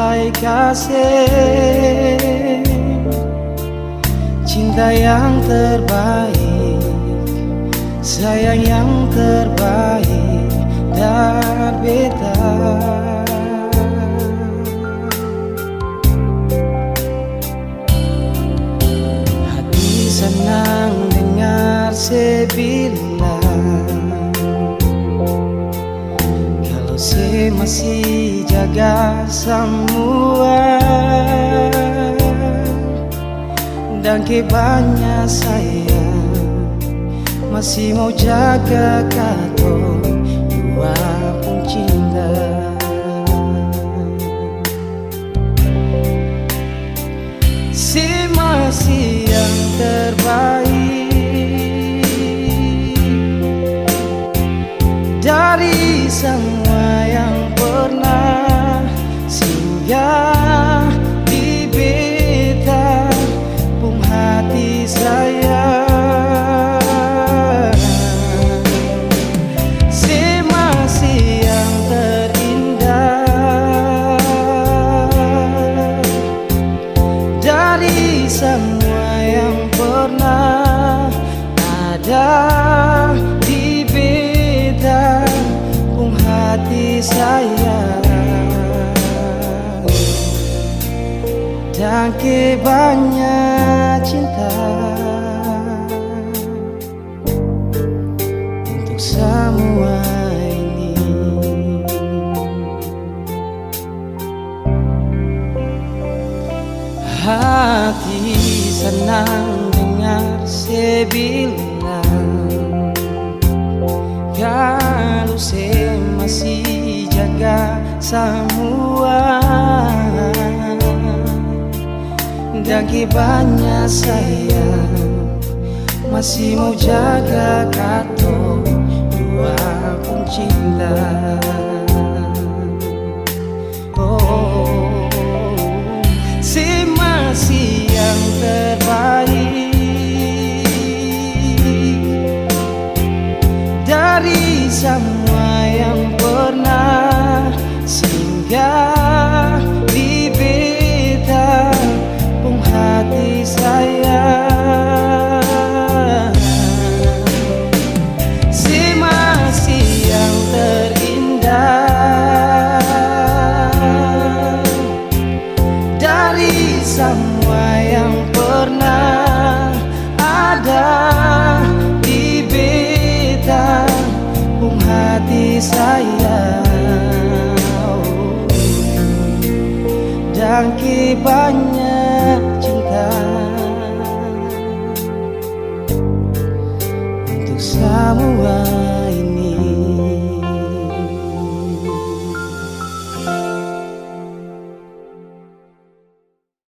sampai kasih, cinta yang terbaik, sayang yang terbaik dan beta. Hati senang dengar sebilang kalau saya masih jaga semua, dan kebanyak saya masih mau jaga katong dua pun cinta. Si masih yang terbaik dari semua yang pernah singgah di beta pung hati saya. Si masih yang terindah dari semua yang pernah ada di beta pung hati saya. Dan kebanyak cinta untuk semua ini. Hati senang dengar sebilang kalau saya masih jaga semua, dan kebanyak saya masih mau jaga katong dua pun cinta. Oh, si masih yang terbaik dari semua yang pernah singgah di beta pung hati saya. Si masih yang terindah dari semua yang pernah ada di beta pung hati saya. Dan kebanyak cinta